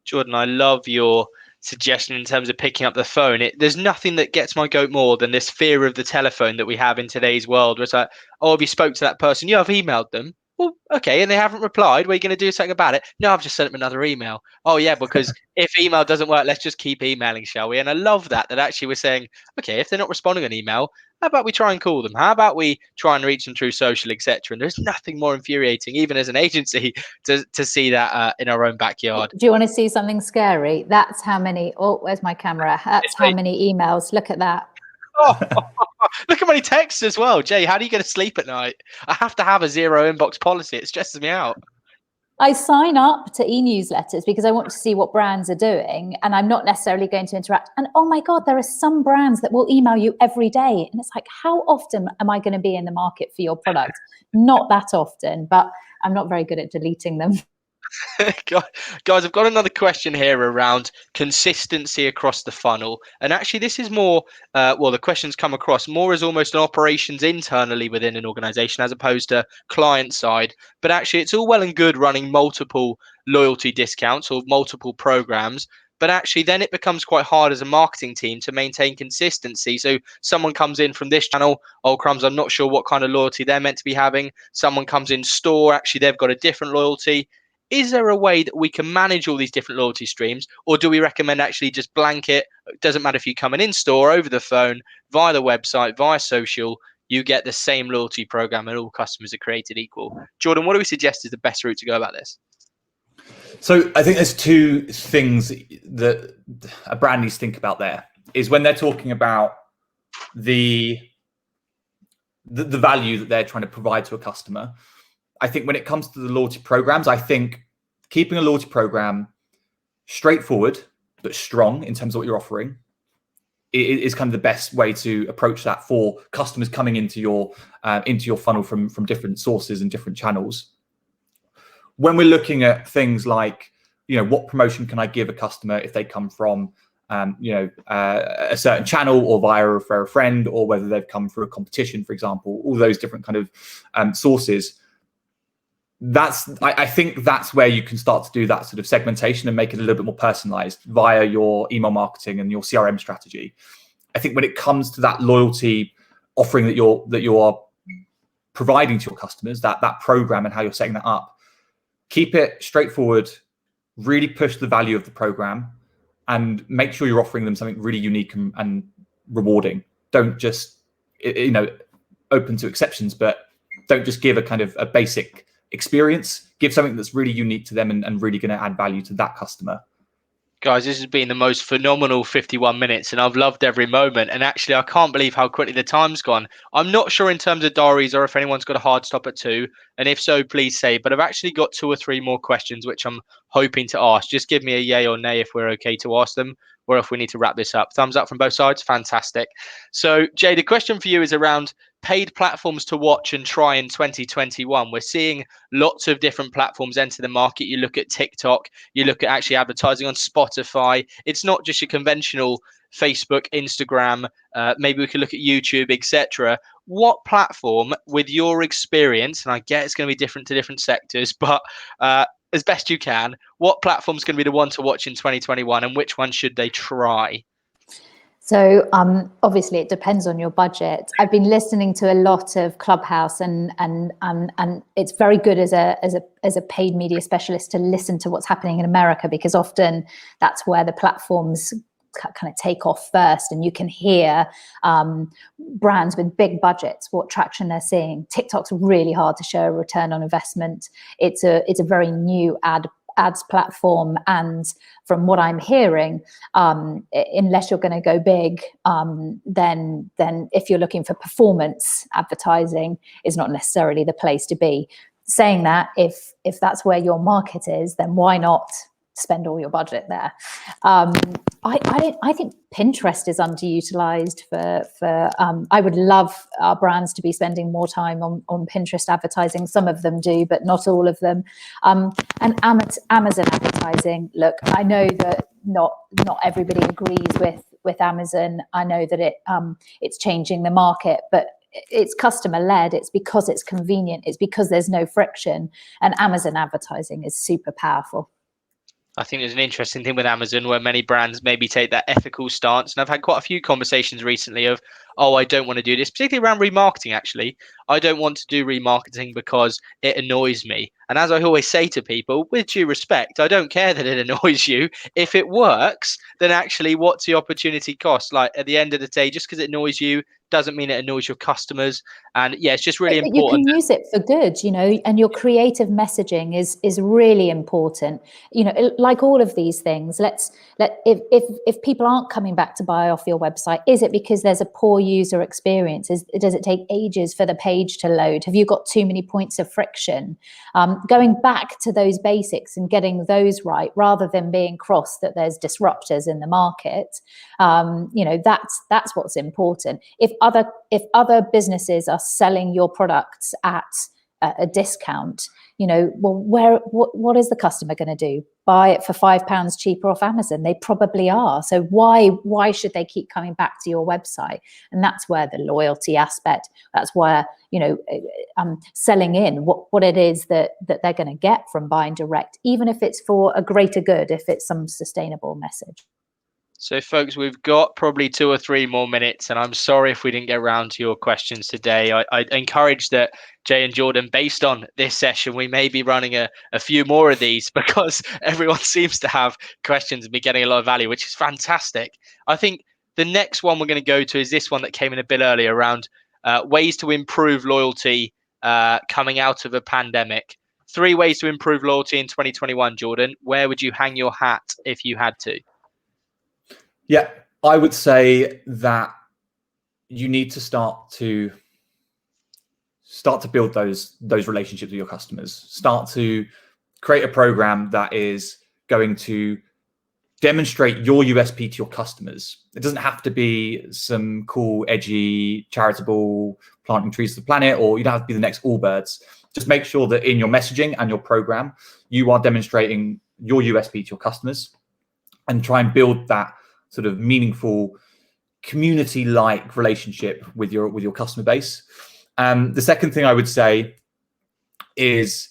Jordan, I love your suggestion in terms of picking up the phone. There's nothing that gets my goat more than this fear of the telephone that we have in today's world. Where it's like, oh, have you spoke to that person? Yeah, I've emailed them. Well, okay, and they haven't replied. What are you going to do something about it? No, I've just sent them another email. Oh, yeah, because if email doesn't work, let's just keep emailing, shall we? And I love that actually we're saying, okay, if they're not responding on email, how about we try and call them? How about we try and reach them through social, etc.? And there's nothing more infuriating, even as an agency, to see that in our own backyard. Do you want to see something scary? That's how many, where's my camera? That's how many emails. Look at that. Oh, look how many texts as well. Jay, how do you go to sleep at night? I have to have a 0 inbox policy. It stresses me out. I sign up to e-newsletters because I want to see what brands are doing, and I'm not necessarily going to interact. And oh my God, there are some brands that will email you every day. And it's like, how often am I going to be in the market for your product? Not that often, but I'm not very good at deleting them. Guys, I've got another question here around consistency across the funnel. And actually, this is more, well, the questions come across more as almost an operations internally within an organization as opposed to client side. But actually, it's all well and good running multiple loyalty discounts or multiple programs. But actually, then it becomes quite hard as a marketing team to maintain consistency. So someone comes in from this channel, oh crumbs, I'm not sure what kind of loyalty they're meant to be having. Someone comes in store, actually, they've got a different loyalty. Is there a way that we can manage all these different loyalty streams, or do we recommend actually just blanket? It doesn't matter if you come in store, over the phone, via the website, via social, you get the same loyalty program and all customers are created equal. Jordan, what do we suggest is the best route to go about this? So I think there's two things that a brand needs to think about. There is when they're talking about the value that they're trying to provide to a customer. I think when it comes to the loyalty programs, I think keeping a loyalty program straightforward but strong in terms of what you're offering is kind of the best way to approach that for customers coming into your funnel from different sources and different channels. When we're looking at things like, what promotion can I give a customer if they come from a certain channel or via a refer a friend, or whether they've come through a competition, for example, all those different kind of sources. I think that's where you can start to do that sort of segmentation and make it a little bit more personalized via your email marketing and your CRM strategy. I think when it comes to that loyalty offering that you are providing to your customers, that program and how you're setting that up, keep it straightforward, really push the value of the program, and make sure you're offering them something really unique and rewarding. Don't just, open to exceptions, but don't just give a kind of a basic experience. Give something that's really unique to them and really going to add value to that customer. Guys, this has been the most phenomenal 51 minutes and I've loved every moment. And actually, I can't believe how quickly the time's gone. I'm not sure in terms of diaries or if anyone's got a hard stop at 2. And if so, please say. But I've actually got 2 or 3 more questions, which I'm hoping to ask. Just give me a yay or nay if we're okay to ask them, or if we need to wrap this up. Thumbs up from both sides. Fantastic. So, Jay, the question for you is around paid platforms to watch and try in 2021. We're seeing lots of different platforms enter the market. You look at TikTok, you look at actually advertising on Spotify. It's not just your conventional Facebook, Instagram, maybe we could look at YouTube, etc. What platform, with your experience, and I get it's going to be different to different sectors, but as best you can, what platform's going to be the one to watch in 2021 and which one should they try? So obviously it depends on your budget. I've been listening to a lot of Clubhouse and it's very good as a paid media specialist to listen to what's happening in America, because often that's where the platforms kind of take off first, and you can hear brands with big budgets, what traction they're seeing. TikTok's really hard to show a return on investment. It's a very new ads platform, and from what I'm hearing, unless you're going to go big, then if you're looking for performance, advertising is not necessarily the place to be. Saying that, if that's where your market is, then why not spend all your budget there? I think Pinterest is underutilized for I would love our brands to be spending more time on Pinterest advertising. Some of them do, but not all of them. And Amazon advertising. Look, I know that not everybody agrees with Amazon. I know that it's changing the market, but it's customer led. It's because it's convenient. It's because there's no friction, and Amazon advertising is super powerful. I think there's an interesting thing with Amazon where many brands maybe take that ethical stance. And I've had quite a few conversations recently of, I don't want to do this, particularly around remarketing, actually. I don't want to do remarketing because it annoys me. And as I always say to people, with due respect, I don't care that it annoys you. If it works, then actually what's the opportunity cost? Like at the end of the day, just because it annoys you doesn't mean it annoys your customers. And yeah, it's just really important. You can use it for good, and your creative messaging is really important. Like all of these things, if people aren't coming back to buy off your website, is it because there's a poor user experience? Does it take ages for the page to load? Have you got too many points of friction? Going back to those basics and getting those right, rather than being cross that there's disruptors in the market. That's what's important. If other businesses are selling your products at a discount, well, what is the customer going to do? Buy it for £5 cheaper off Amazon? They probably are. So why should they keep coming back to your website? And that's where the loyalty aspect, that's where, selling in what it is that they're going to get from buying direct, even if it's for a greater good, if it's some sustainable message. So, folks, we've got probably 2 or 3 more minutes, and I'm sorry if we didn't get around to your questions today. I encourage that Jay and Jordan, based on this session, we may be running a few more of these because everyone seems to have questions and be getting a lot of value, which is fantastic. I think the next one we're going to go to is this one that came in a bit earlier around ways to improve loyalty coming out of a pandemic. 3 ways to improve loyalty in 2021, Jordan. Where would you hang your hat if you had to? Yeah, I would say that you need to start to build those relationships with your customers. Start to create a program that is going to demonstrate your USP to your customers. It doesn't have to be some cool, edgy, charitable planting trees to the planet, or you don't have to be the next Allbirds. Just make sure that in your messaging and your program, you are demonstrating your USP to your customers, and try and build that sort of meaningful community-like relationship with your customer base. The second thing I would say is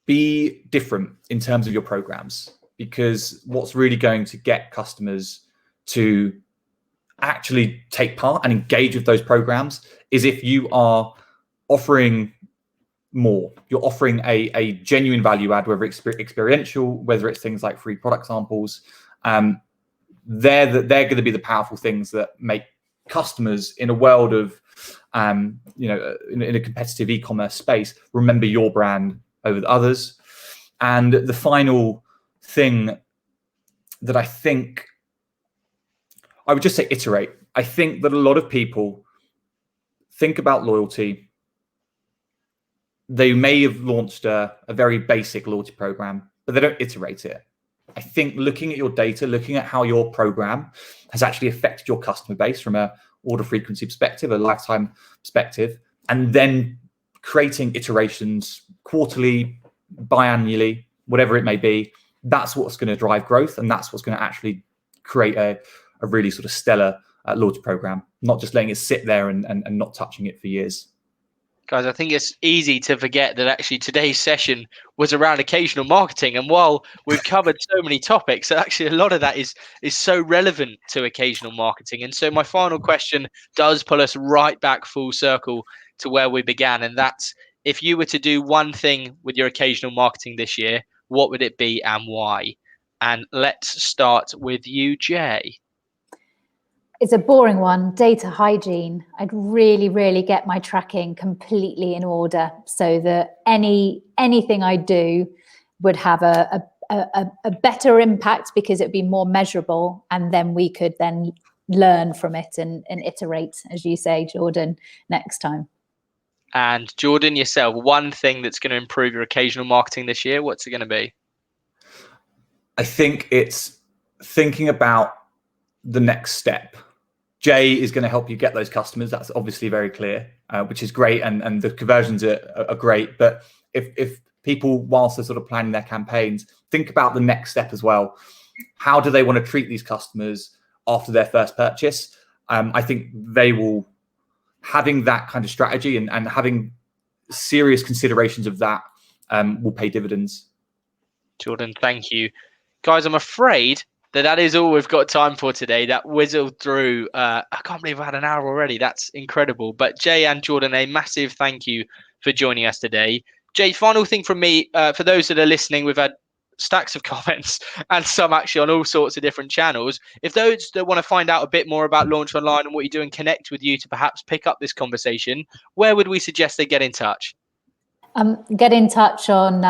be different in terms of your programs, because what's really going to get customers to actually take part and engage with those programs is if you are offering more. You're offering a genuine value add, whether it's experiential, whether it's things like free product samples. They're going to be the powerful things that make customers in a world of, in a competitive e-commerce space, remember your brand over the others. And the final thing that I think, I would just say iterate. I think that a lot of people think about loyalty. They may have launched a very basic loyalty program, but they don't iterate it. I think looking at your data, looking at how your program has actually affected your customer base from a order frequency perspective, a lifetime perspective, and then creating iterations quarterly, biannually, whatever it may be, that's what's going to drive growth, and that's what's going to actually create a really sort of stellar loyalty program, not just letting it sit there and not touching it for years. Guys, I think it's easy to forget that actually today's session was around occasional marketing. And while we've covered so many topics, actually a lot of that is so relevant to occasional marketing. And so my final question does pull us right back full circle to where we began. And that's, if you were to do one thing with your occasional marketing this year, what would it be and why? And let's start with you, Jay. It's a boring one, data hygiene. I'd really get my tracking completely in order so that anything I do would have a better impact because it'd be more measurable, and then we could then learn from it and iterate, as you say, Jordan, next time. And Jordan, yourself, one thing that's going to improve your occasional marketing this year, what's it going to be? I think it's thinking about the next step. Jay is going to help you get those customers. That's obviously very clear, which is great. And the conversions are great. But if people, whilst they're sort of planning their campaigns, think about the next step as well. How do they want to treat these customers after their first purchase? I think they will, having that kind of strategy and having serious considerations of that will pay dividends. Jordan, thank you. Guys, I'm afraid that is all we've got time for today. That whizzled through. I can't believe I had an hour already. That's incredible. But Jay and Jordan, a massive thank you for joining us today. Jay, final thing from me, for those that are listening, we've had stacks of comments and some actually on all sorts of different channels. If those that want to find out a bit more about Launch Online and what you do and connect with you to perhaps pick up this conversation, where would we suggest they get in touch? Get in touch on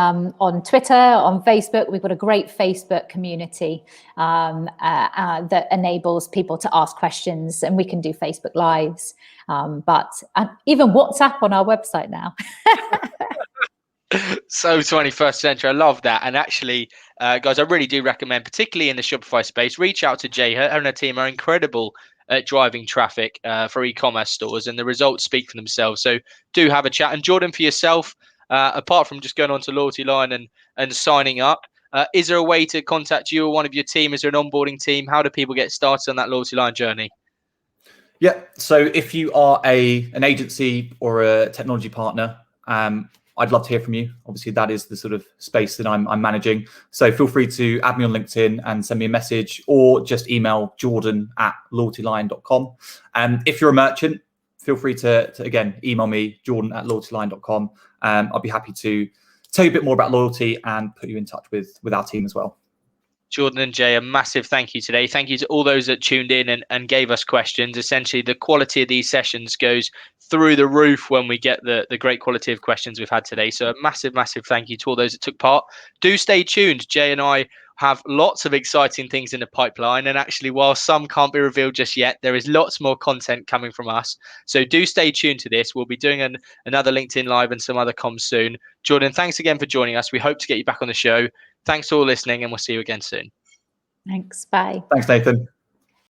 Twitter, on Facebook. We've got a great Facebook community that enables people to ask questions, and we can do Facebook Lives, but even WhatsApp on our website now. So 21st century. I love that. And actually, guys, I really do recommend, particularly in the Shopify space, reach out to Jay. Her and her team are incredible at driving traffic for e-commerce stores, and the results speak for themselves. So do have a chat. And Jordan, for yourself, apart from just going on to Loyalty Line and signing up, is there a way to contact you or one of your team? Is there an onboarding team? How do people get started on that Loyalty Line journey? Yeah. So if you are an agency or a technology partner, I'd love to hear from you. Obviously, that is the sort of space that I'm managing. So feel free to add me on LinkedIn and send me a message, or just email jordan@loyaltyline.com. If you're a merchant, feel free to again email me, jordan@loyaltyline.com. I'll be happy to tell you a bit more about loyalty and put you in touch with our team as well. Jordan and Jay, a massive thank you today. Thank you to all those that tuned in and gave us questions. Essentially, the quality of these sessions goes through the roof when we get the great quality of questions we've had today. So a massive, massive thank you to all those that took part. Do stay tuned. Jay and I have lots of exciting things in the pipeline. And actually, while some can't be revealed just yet, there is lots more content coming from us. So do stay tuned to this. We'll be doing another LinkedIn Live and some other comms soon. Jordan, thanks again for joining us. We hope to get you back on the show. Thanks for all listening, and we'll see you again soon. Thanks. Bye. Thanks, Nathan.